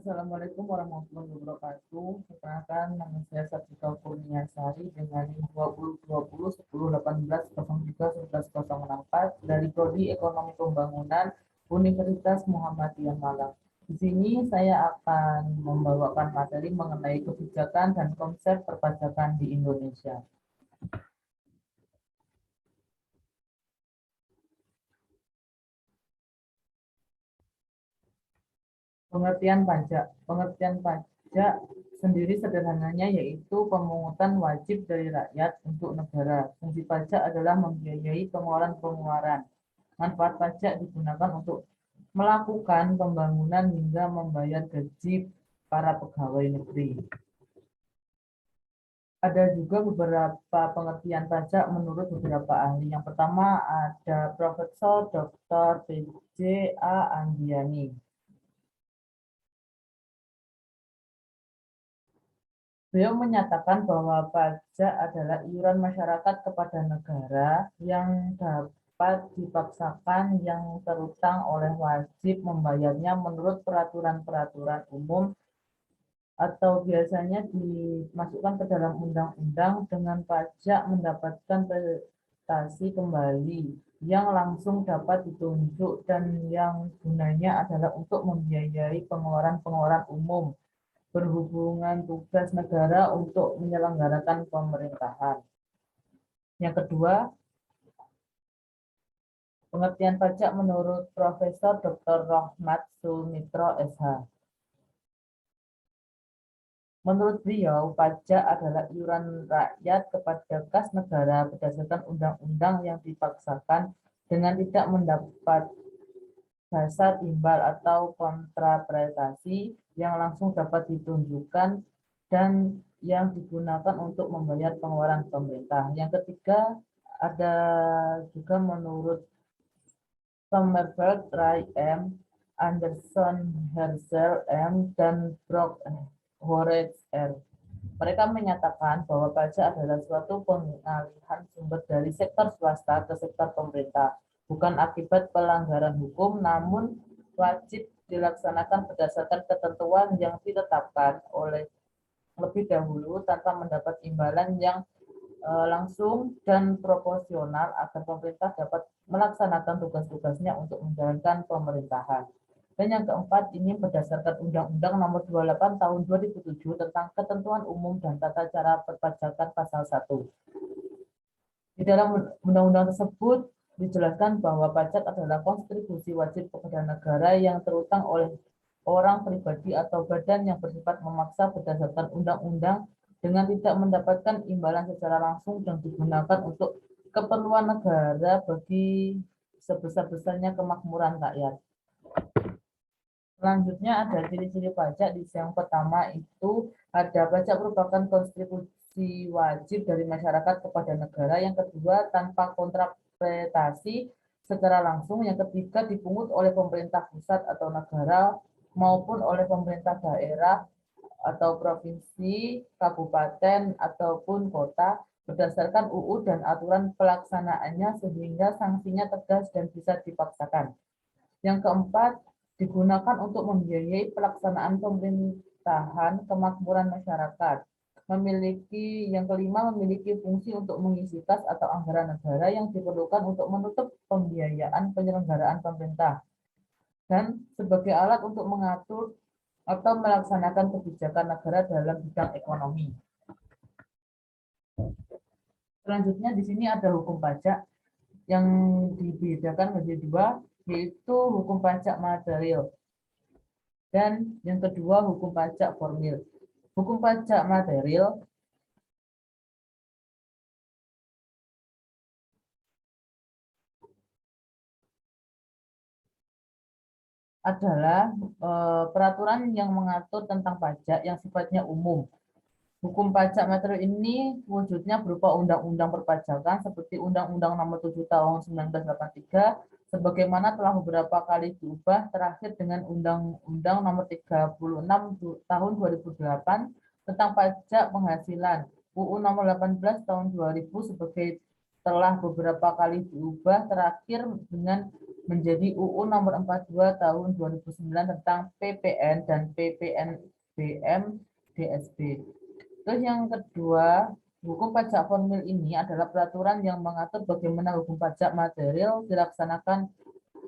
Assalamualaikum warahmatullahi wabarakatuh. Perkenalkan, nama saya Satrika Kurniasari dengan NIM 2020 1018 03 11 064 dari Prodi Ekonomi Pembangunan Universitas Muhammadiyah Malang. Di sini saya akan membawakan materi mengenai kebijakan dan konsep perpajakan di Indonesia. Pengertian pajak. Pengertian pajak sendiri sederhananya yaitu pemungutan wajib dari rakyat untuk negara. Fungsi pajak adalah membiayai pengeluaran-pengeluaran. Manfaat pajak digunakan untuk melakukan pembangunan hingga membayar gaji para pegawai negeri. Ada juga beberapa pengertian pajak menurut beberapa ahli. Yang pertama ada Profesor Dr. PJ A. Anggiani. Beliau menyatakan bahwa pajak adalah iuran masyarakat kepada negara yang dapat dipaksakan yang terutang oleh wajib membayarnya menurut peraturan-peraturan umum atau biasanya dimasukkan ke dalam undang-undang dengan pajak mendapatkan prestasi kembali yang langsung dapat ditunjuk dan yang gunanya adalah untuk membiayai pengeluaran-pengeluaran umum berhubungan tugas negara untuk menyelenggarakan pemerintahan. Yang kedua, pengertian pajak menurut Profesor Dr. Rohmat Sumitro SH. Menurut beliau, pajak adalah iuran rakyat kepada kas negara berdasarkan undang-undang yang dipaksakan dengan tidak mendapat dasar timbal atau kontraprestasi yang langsung dapat ditunjukkan dan yang digunakan untuk membayar pengeluaran pemerintah. Yang ketiga, ada juga menurut Sommerfeld, Ray M, Anderson, Herzl M, dan Brock Horace R. Mereka menyatakan bahwa pajak adalah suatu pengalihan sumber dari sektor swasta ke sektor pemerintah, bukan akibat pelanggaran hukum, namun wajib dilaksanakan berdasarkan ketentuan yang ditetapkan oleh lebih dahulu tanpa mendapat imbalan yang langsung dan proporsional agar pemerintah dapat melaksanakan tugas-tugasnya untuk menjalankan pemerintahan. Dan yang keempat, ini berdasarkan Undang-Undang Nomor 28 Tahun 2007 tentang Ketentuan Umum dan Tata Cara Perpajakan Pasal 1. Di dalam undang-undang tersebut dijelaskan bahwa pajak adalah kontribusi wajib kepada negara yang terutang oleh orang pribadi atau badan yang bersifat memaksa berdasarkan undang-undang dengan tidak mendapatkan imbalan secara langsung dan digunakan untuk keperluan negara bagi sebesar-besarnya kemakmuran rakyat. Selanjutnya ada ciri-ciri pajak. Di yang pertama itu ada pajak merupakan kontribusi wajib dari masyarakat kepada negara. Yang kedua tanpa kontraprestasi secara langsung. Yang ketiga dipungut oleh pemerintah pusat atau negara maupun oleh pemerintah daerah atau provinsi, kabupaten ataupun kota berdasarkan UU dan aturan pelaksanaannya sehingga sanksinya tegas dan bisa dipaksakan. Yang keempat, digunakan untuk membiayai pelaksanaan pemerintahan kemakmuran masyarakat. Yang kelima, memiliki fungsi untuk mengisi kas atau anggaran negara yang diperlukan untuk menutup pembiayaan penyelenggaraan pemerintah dan sebagai alat untuk mengatur atau melaksanakan kebijakan negara dalam bidang ekonomi. Selanjutnya di sini ada hukum pajak yang dibedakan menjadi dua, yaitu hukum pajak material dan yang kedua hukum pajak formil. Hukum pajak material adalah peraturan yang mengatur tentang pajak yang sifatnya umum. Hukum pajak material ini wujudnya berupa undang-undang perpajakan seperti Undang-Undang Nomor 7 Tahun 1983, sebagaimana telah beberapa kali diubah, terakhir dengan Undang-Undang Nomor 36 Tahun 2008 tentang pajak penghasilan, UU Nomor 18 Tahun 2000 sebagai telah beberapa kali diubah, terakhir dengan menjadi UU Nomor 42 Tahun 2009 tentang PPN dan PPNBM DSB. Terus yang kedua, hukum pajak formil ini adalah peraturan yang mengatur bagaimana hukum pajak material dilaksanakan,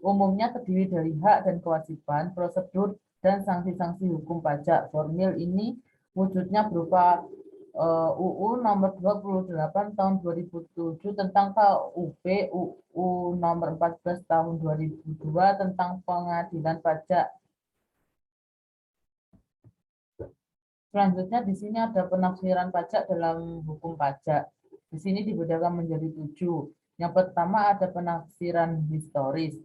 umumnya terdiri dari hak dan kewajiban, prosedur, dan sanksi-sanksi hukum pajak. Formil ini wujudnya berupa UU Nomor 28 Tahun 2007 tentang KUP, UU Nomor 14 Tahun 2002 tentang pengadilan pajak. Selanjutnya di sini ada penafsiran pajak dalam hukum pajak. Di sini dibedakan menjadi 7. Yang pertama ada penafsiran historis,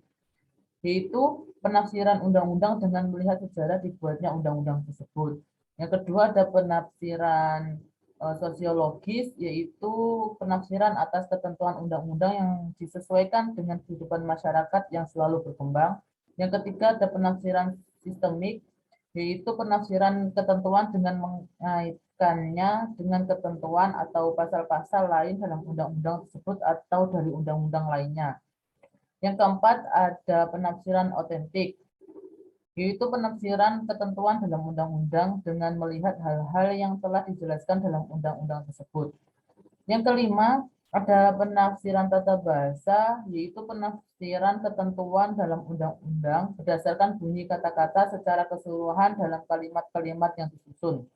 yaitu penafsiran undang-undang dengan melihat sejarah dibuatnya undang-undang tersebut. Yang kedua ada penafsiran sosiologis, yaitu penafsiran atas ketentuan undang-undang yang disesuaikan dengan kehidupan masyarakat yang selalu berkembang. Yang ketiga ada penafsiran sistemik, yaitu penafsiran ketentuan dengan mengaitkannya dengan ketentuan atau pasal-pasal lain dalam undang-undang tersebut atau dari undang-undang lainnya. Yang keempat ada penafsiran otentik, yaitu penafsiran ketentuan dalam undang-undang dengan melihat hal-hal yang telah dijelaskan dalam undang-undang tersebut. Yang kelima, ada penafsiran tata bahasa, yaitu penafsiran ketentuan dalam undang-undang berdasarkan bunyi kata-kata secara keseluruhan dalam kalimat-kalimat yang disusun.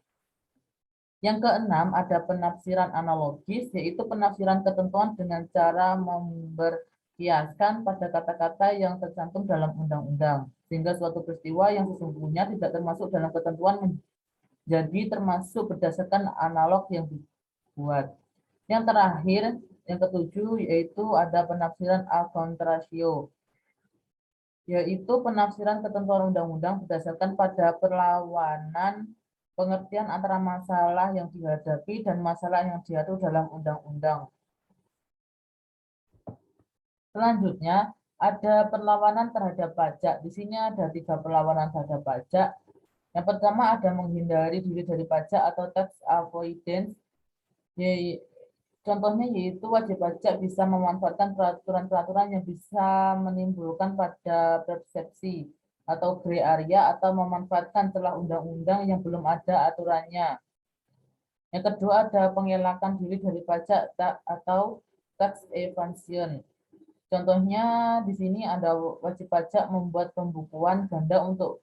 Yang keenam, ada penafsiran analogis, yaitu penafsiran ketentuan dengan cara memberkiaskan pada kata-kata yang tercantum dalam undang-undang, sehingga suatu peristiwa yang sesungguhnya tidak termasuk dalam ketentuan menjadi termasuk berdasarkan analog yang dibuat. Yang terakhir, yang ketujuh, yaitu ada penafsiran a contrario, yaitu penafsiran ketentuan undang-undang berdasarkan pada perlawanan pengertian antara masalah yang dihadapi dan masalah yang diatur dalam undang-undang. Selanjutnya, ada perlawanan terhadap pajak. Di sini ada 3 perlawanan terhadap pajak. Yang pertama ada menghindari diri dari pajak atau tax avoidance. Contohnya yaitu wajib pajak bisa memanfaatkan peraturan-peraturan yang bisa menimbulkan pada persepsi atau gray area atau memanfaatkan celah undang-undang yang belum ada aturannya. Yang kedua ada pengelakan diri dari pajak atau tax evasion. Contohnya di sini ada wajib pajak membuat pembukuan ganda untuk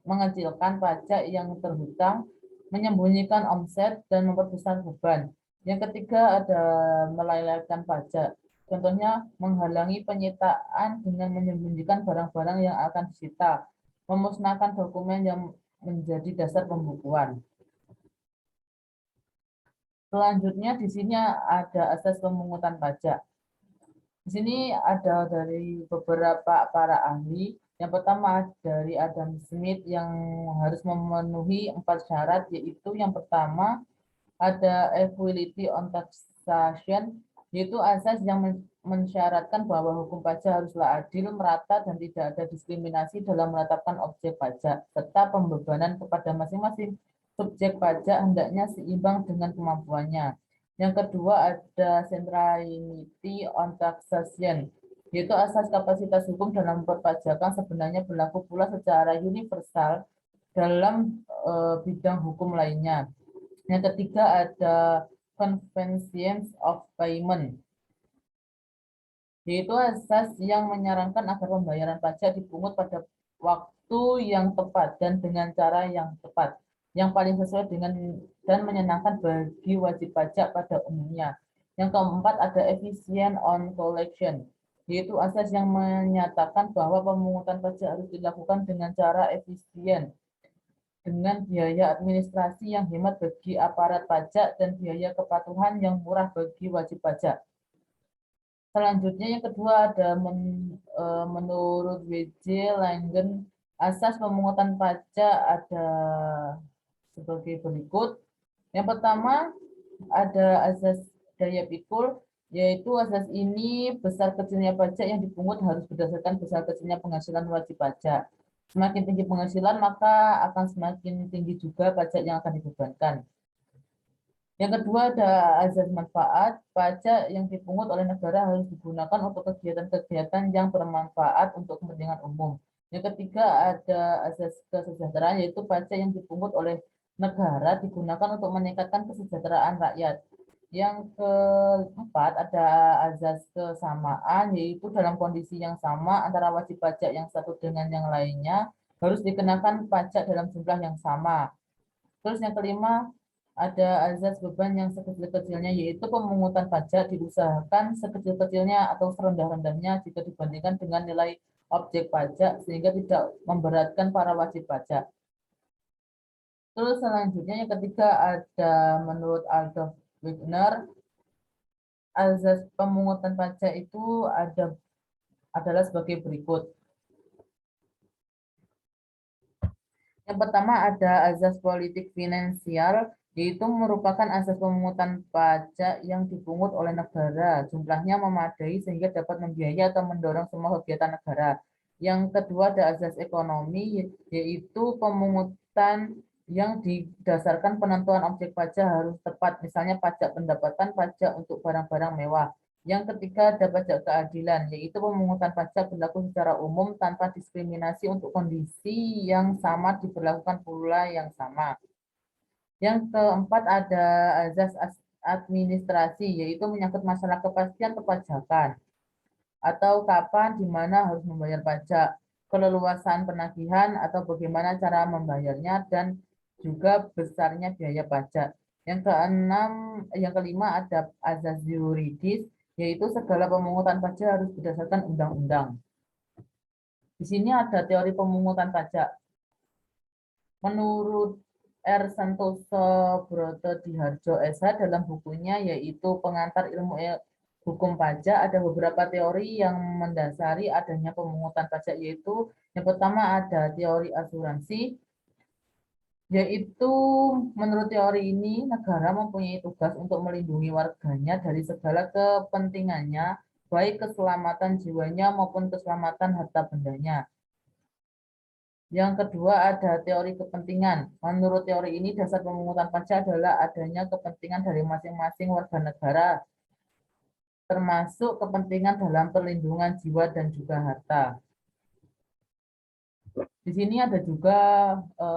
mengecilkan pajak yang terhutang, menyembunyikan omset, dan memperbesar beban. Yang ketiga ada melalaikan pajak. Contohnya menghalangi penyitaan dengan menyembunyikan barang-barang yang akan disita, memusnahkan dokumen yang menjadi dasar pembukuan. Selanjutnya di sini ada asas pemungutan pajak. Di sini ada dari beberapa para ahli. Yang pertama dari Adam Smith yang harus memenuhi 4 syarat, yaitu yang pertama ada equality on taxation, yaitu asas yang mensyaratkan bahwa hukum pajak haruslah adil, merata, dan tidak ada diskriminasi dalam menetapkan objek pajak, serta pembebanan kepada masing-masing subjek pajak hendaknya seimbang dengan kemampuannya. Yang kedua ada centrality on taxation, yaitu asas kapasitas hukum dalam perpajakan sebenarnya berlaku pula secara universal dalam bidang hukum lainnya. Yang ketiga ada convenience of payment, yaitu asas yang menyarankan agar pembayaran pajak dipungut pada waktu yang tepat dan dengan cara yang tepat, yang paling sesuai dengan dan menyenangkan bagi wajib pajak pada umumnya. Yang keempat ada efficient on collection, yaitu asas yang menyatakan bahwa pemungutan pajak harus dilakukan dengan cara efisien, dengan biaya administrasi yang hemat bagi aparat pajak dan biaya kepatuhan yang murah bagi wajib pajak. Selanjutnya yang kedua ada menurut W.J. Langen, asas pemungutan pajak ada sebagai berikut. Yang pertama ada asas daya pikul, yaitu asas ini besar kecilnya pajak yang dipungut harus berdasarkan besar kecilnya penghasilan wajib pajak. Semakin tinggi penghasilan, maka akan semakin tinggi juga pajak yang akan dibebankan. Yang kedua ada azas manfaat. Pajak yang dipungut oleh negara harus digunakan untuk kegiatan-kegiatan yang bermanfaat untuk kepentingan umum. Yang ketiga ada azas kesejahteraan, yaitu pajak yang dipungut oleh negara digunakan untuk meningkatkan kesejahteraan rakyat. Yang keempat ada azas kesamaan, yaitu dalam kondisi yang sama antara wajib pajak yang satu dengan yang lainnya harus dikenakan pajak dalam jumlah yang sama. Terus yang kelima, ada azas beban yang sekecil-kecilnya, yaitu pemungutan pajak diusahakan sekecil-kecilnya atau serendah-rendahnya jika dibandingkan dengan nilai objek pajak, sehingga tidak memberatkan para wajib pajak. Terus selanjutnya yang ketiga ada menurut Adolf Wigner, azas pemungutan pajak itu adalah sebagai berikut. Yang pertama ada azas politik finansial, yaitu merupakan asas pemungutan pajak yang dipungut oleh negara. Jumlahnya memadai sehingga dapat membiayai atau mendorong semua kegiatan negara. Yang kedua ada azas ekonomi, yaitu pemungutan yang didasarkan penentuan objek pajak harus tepat, misalnya pajak pendapatan, pajak untuk barang-barang mewah. Yang ketiga ada pajak keadilan, yaitu pemungutan pajak berlaku secara umum tanpa diskriminasi untuk kondisi yang sama diberlakukan pula yang sama. Yang keempat ada azas administrasi, yaitu menyangkut masalah kepastian perpajakan atau kapan di mana harus membayar pajak, keleluasan penagihan atau bagaimana cara membayarnya, dan juga besarnya biaya pajak. Yang kelima ada azas yuridis, yaitu segala pemungutan pajak harus berdasarkan undang-undang. Di sini ada teori pemungutan pajak. Menurut R. Santoso Brotodiharjo SH dalam bukunya yaitu Pengantar Ilmu Hukum Pajak, ada beberapa teori yang mendasari adanya pemungutan pajak, yaitu yang pertama ada teori asuransi, yaitu menurut teori ini negara mempunyai tugas untuk melindungi warganya dari segala kepentingannya, baik keselamatan jiwanya maupun keselamatan harta bendanya. Yang kedua ada teori kepentingan. Menurut teori ini dasar pemungutan pajak adalah adanya kepentingan dari masing-masing warga negara, termasuk kepentingan dalam perlindungan jiwa dan juga harta. Di sini ada juga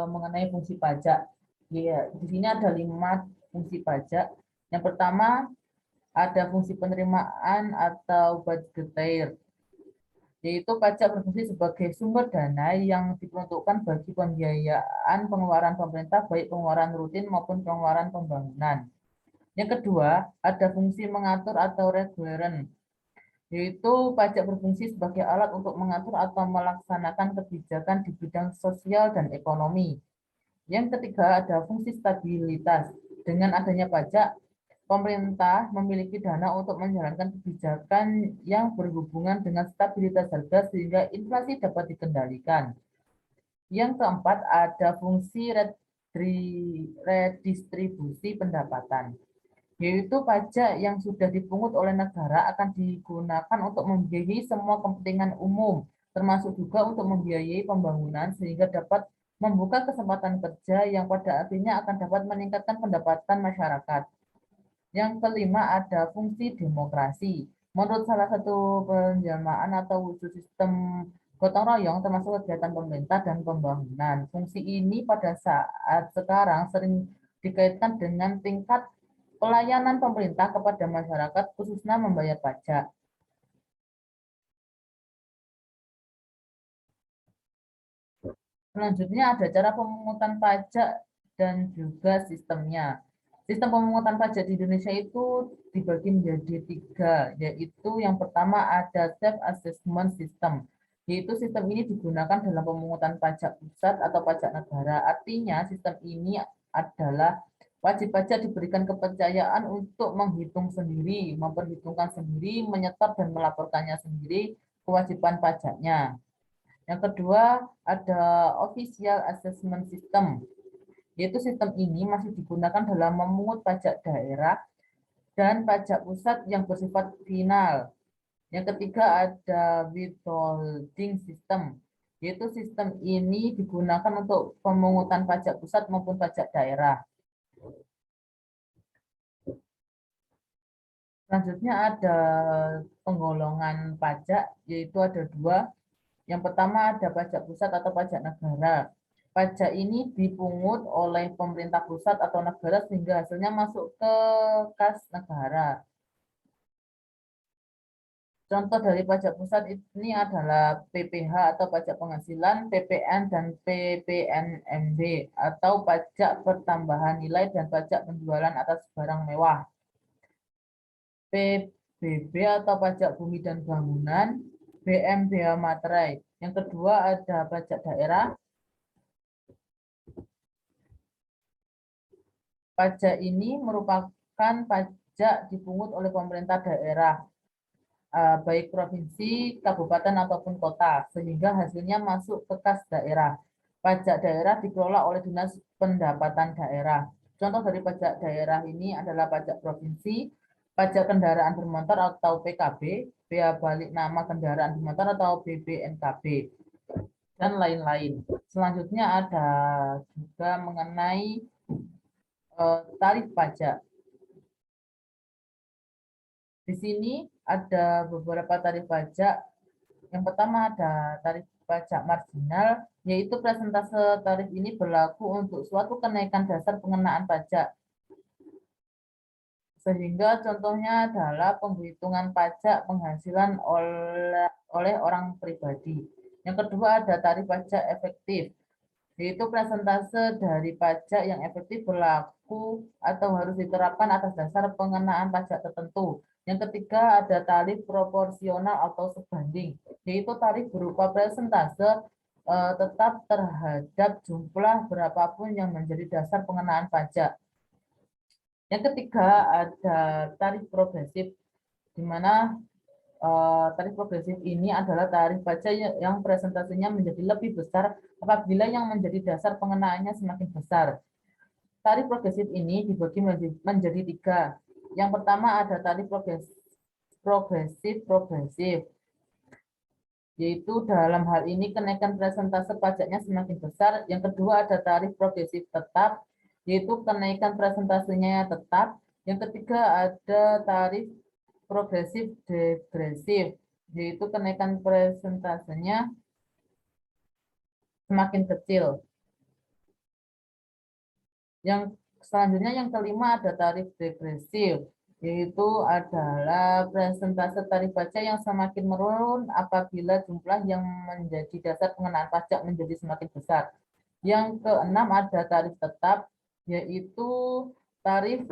mengenai fungsi pajak. Ya, di sini ada 5 fungsi pajak. Yang pertama ada fungsi penerimaan atau budgeteer, yaitu pajak berfungsi sebagai sumber dana yang diperuntukkan bagi pembiayaan pengeluaran pemerintah, baik pengeluaran rutin maupun pengeluaran pembangunan. Yang kedua, ada fungsi mengatur atau reguleran, yaitu pajak berfungsi sebagai alat untuk mengatur atau melaksanakan kebijakan di bidang sosial dan ekonomi. Yang ketiga, ada fungsi stabilitas. Dengan adanya pajak, pemerintah memiliki dana untuk menjalankan kebijakan yang berhubungan dengan stabilitas harga sehingga inflasi dapat dikendalikan. Yang keempat, ada fungsi redistribusi pendapatan, yaitu pajak yang sudah dipungut oleh negara akan digunakan untuk membiayai semua kepentingan umum, termasuk juga untuk membiayai pembangunan sehingga dapat membuka kesempatan kerja yang pada akhirnya akan dapat meningkatkan pendapatan masyarakat. Yang kelima ada fungsi demokrasi. Menurut salah satu penjelmaan atau wujud sistem gotong royong termasuk kegiatan pemerintah dan pembangunan. Fungsi ini pada saat sekarang sering dikaitkan dengan tingkat pelayanan pemerintah kepada masyarakat, khususnya membayar pajak. Selanjutnya ada cara pemungutan pajak dan juga sistemnya. Sistem pemungutan pajak di Indonesia itu dibagi menjadi 3, yaitu yang pertama ada self-assessment system, yaitu sistem ini digunakan dalam pemungutan pajak pusat atau pajak negara. Artinya sistem ini adalah wajib pajak diberikan kepercayaan untuk menghitung sendiri, memperhitungkan sendiri, menyetor dan melaporkannya sendiri kewajiban pajaknya. Yang kedua, ada official assessment system, yaitu sistem ini masih digunakan dalam memungut pajak daerah dan pajak pusat yang bersifat final. Yang ketiga, ada withholding system, yaitu sistem ini digunakan untuk pemungutan pajak pusat maupun pajak daerah. Selanjutnya ada penggolongan pajak, yaitu ada dua. Yang pertama ada pajak pusat atau pajak negara. Pajak ini dipungut oleh pemerintah pusat atau negara sehingga hasilnya masuk ke kas negara. Contoh dari pajak pusat ini adalah PPH atau pajak penghasilan, PPN, dan PPNMB atau pajak pertambahan nilai dan pajak penjualan atas barang mewah. PBB atau pajak bumi dan bangunan, BM bea materai. Yang kedua ada pajak daerah. Pajak ini merupakan pajak dipungut oleh pemerintah daerah, baik provinsi, kabupaten, ataupun kota, sehingga hasilnya masuk ke kas daerah. Pajak daerah dikelola oleh Dinas Pendapatan Daerah. Contoh dari pajak daerah ini adalah pajak provinsi, pajak kendaraan bermotor atau PKB, bea balik nama kendaraan bermotor atau BBNKB, dan lain-lain. Selanjutnya ada juga mengenai tarif pajak. Di sini ada beberapa tarif pajak. Yang pertama ada tarif pajak marginal, yaitu persentase tarif ini berlaku untuk suatu kenaikan dasar pengenaan pajak. Sehingga contohnya adalah penghitungan pajak penghasilan oleh orang pribadi. Yang kedua ada tarif pajak efektif, yaitu persentase dari pajak yang efektif berlaku atau harus diterapkan atas dasar pengenaan pajak tertentu. Yang ketiga ada tarif proporsional atau sebanding, yaitu tarif berupa persentase tetap terhadap jumlah berapapun yang menjadi dasar pengenaan pajak. Yang ketiga ada tarif progresif, di mana tarif progresif ini adalah tarif pajak yang presentasinya menjadi lebih besar apabila yang menjadi dasar pengenaannya semakin besar. Tarif progresif ini dibagi menjadi tiga. Yang pertama ada tarif progresif, yaitu dalam hal ini kenaikan presentase pajaknya semakin besar. Yang kedua ada tarif progresif tetap, yaitu kenaikan presentasenya tetap. Yang ketiga ada tarif progresif degresif, yaitu kenaikan presentasenya semakin kecil. Yang selanjutnya yang kelima ada tarif degresif, yaitu adalah presentase tarif pajak yang semakin menurun apabila jumlah yang menjadi dasar pengenaan pajak menjadi semakin besar. Yang keenam ada tarif tetap, yaitu tarif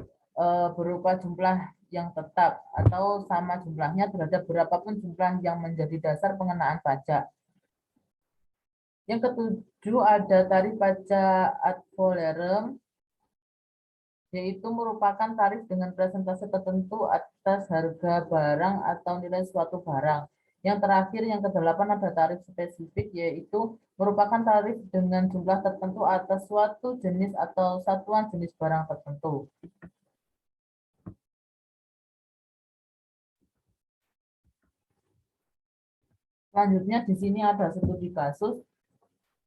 berupa jumlah yang tetap atau sama jumlahnya terhadap berapapun jumlah yang menjadi dasar pengenaan pajak. Yang ketujuh ada tarif pajak ad valorem, yaitu merupakan tarif dengan presentase tertentu atas harga barang atau nilai suatu barang. Yang terakhir, yang kedelapan ada tarif spesifik, yaitu merupakan tarif dengan jumlah tertentu atas suatu jenis atau satuan jenis barang tertentu. Selanjutnya di sini ada studi kasus,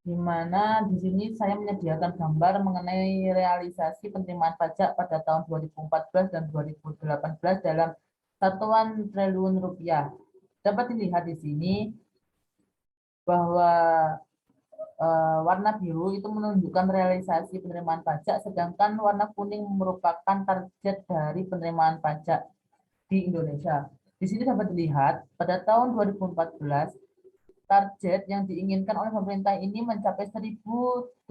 di mana di sini saya menyediakan gambar mengenai realisasi penerimaan pajak pada tahun 2014 dan 2018 dalam satuan triliun rupiah. Dapat dilihat di sini bahwa warna biru itu menunjukkan realisasi penerimaan pajak, sedangkan warna kuning merupakan target dari penerimaan pajak di Indonesia. Di sini dapat dilihat pada tahun 2014 target yang diinginkan oleh pemerintah ini mencapai 1072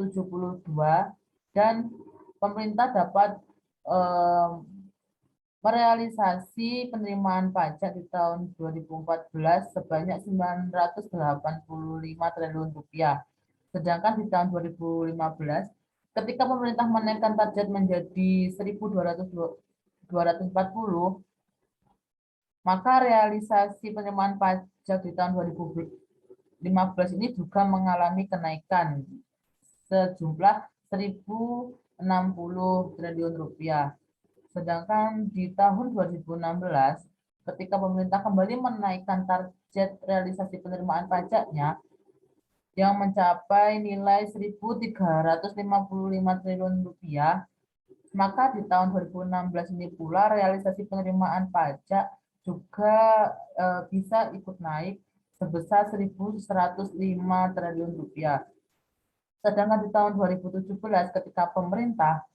dan pemerintah dapat merealisasi penerimaan pajak di tahun 2014 sebanyak 985 triliun rupiah. Sedangkan di tahun 2015 ketika pemerintah menaikkan target menjadi 1.240, maka realisasi penerimaan pajak di tahun 2015 ini juga mengalami kenaikan sejumlah 1.060 triliun rupiah. Sedangkan di tahun 2016, ketika pemerintah kembali menaikkan target realisasi penerimaan pajaknya yang mencapai nilai 1.355 triliun rupiah, Maka di tahun 2016 ini pula realisasi penerimaan pajak juga bisa ikut naik sebesar 1.105 triliun rupiah. Sedangkan di tahun 2017 ketika pemerintah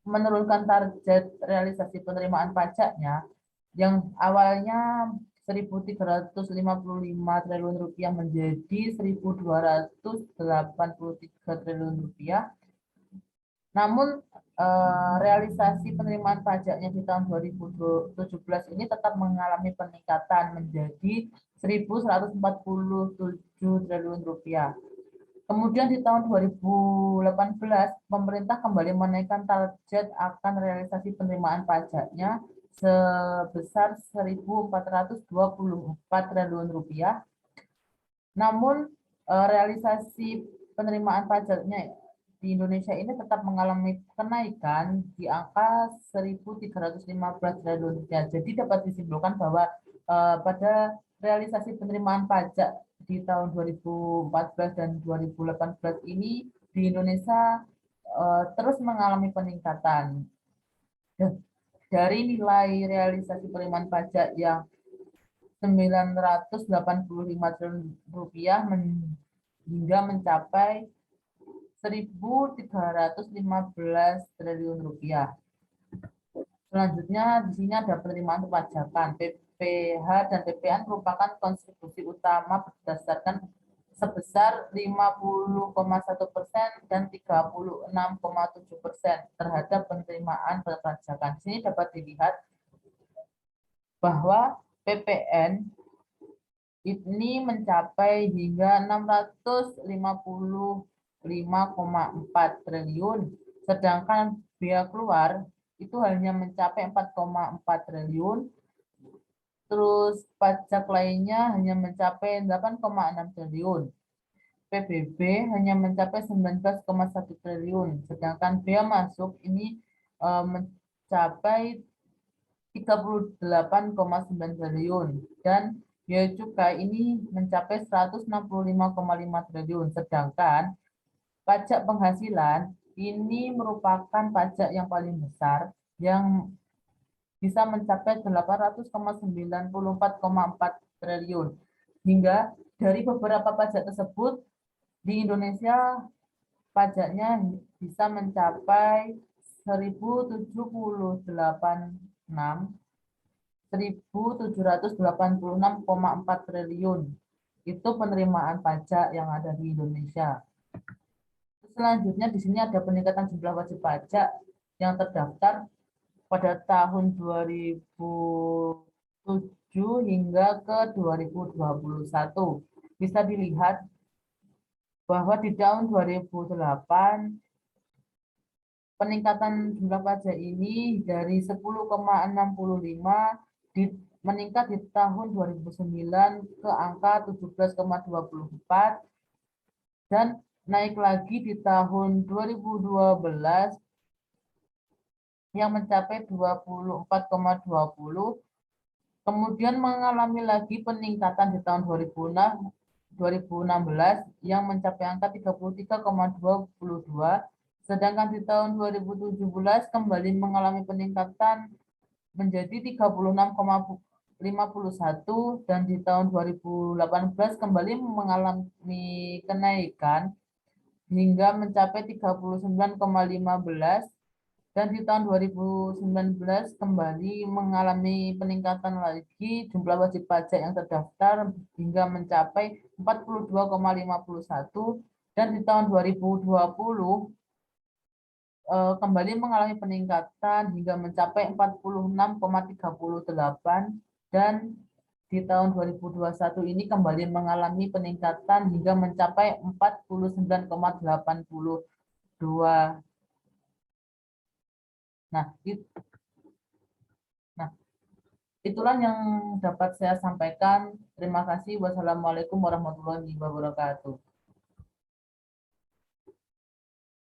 menurunkan target realisasi penerimaan pajaknya yang awalnya 1.355 triliun rupiah menjadi 1.283 triliun rupiah. Namun realisasi penerimaan pajaknya di tahun 2017 ini tetap mengalami peningkatan menjadi 1.147 triliun rupiah. Kemudian di tahun 2018, pemerintah kembali menaikkan target akan realisasi penerimaan pajaknya sebesar 1.424 triliun rupiah. Namun realisasi penerimaan pajaknya di Indonesia ini tetap mengalami kenaikan di angka 1.315 triliun rupiah. Jadi dapat disimpulkan bahwa pada realisasi penerimaan pajak di tahun 2014 dan 2018 ini di Indonesia terus mengalami peningkatan. Dari nilai realisasi penerimaan pajak yang 985 triliun rupiah hingga mencapai 1.315 triliun rupiah. Selanjutnya di sini ada penerimaan perpajakan. PPh dan PPN merupakan kontribusi utama berdasarkan sebesar 50,1% dan 36,7% terhadap penerimaan perpajakan. Di sini dapat dilihat bahwa PPN ini mencapai hingga 655,4 triliun, sedangkan biaya keluar itu hanya mencapai 4,4 triliun, terus pajak lainnya hanya mencapai 8,6 triliun, PBB hanya mencapai 19,1 triliun, sedangkan bea masuk ini mencapai 38,9 triliun, dan biaya cukai ini mencapai 165,5 triliun, sedangkan pajak penghasilan ini merupakan pajak yang paling besar yang bisa mencapai 800,94,4 triliun. Hingga dari beberapa pajak tersebut di Indonesia pajaknya bisa mencapai 1.786,4 triliun. Itu penerimaan pajak yang ada di Indonesia. Selanjutnya di sini ada peningkatan jumlah wajib pajak yang terdaftar pada tahun 2007 hingga ke 2021. Bisa dilihat bahwa di tahun 2008 peningkatan jumlah pajak ini dari 10,65 meningkat di tahun 2009 ke angka 17,24 dan naik lagi di tahun 2012 yang mencapai 24,20, kemudian mengalami lagi peningkatan di tahun 2016 yang mencapai angka 33,22, sedangkan di tahun 2017 kembali mengalami peningkatan menjadi 36,51 dan di tahun 2018 kembali mengalami kenaikan hingga mencapai 39,15 dan di tahun 2019 kembali mengalami peningkatan lagi jumlah wajib pajak yang terdaftar hingga mencapai 42,51 dan di tahun 2020 kembali mengalami peningkatan hingga mencapai 46,38 dan di tahun 2021 ini kembali mengalami peningkatan hingga mencapai 49,82. Nah, itulah yang dapat saya sampaikan. Terima kasih. Wassalamualaikum warahmatullahi wabarakatuh.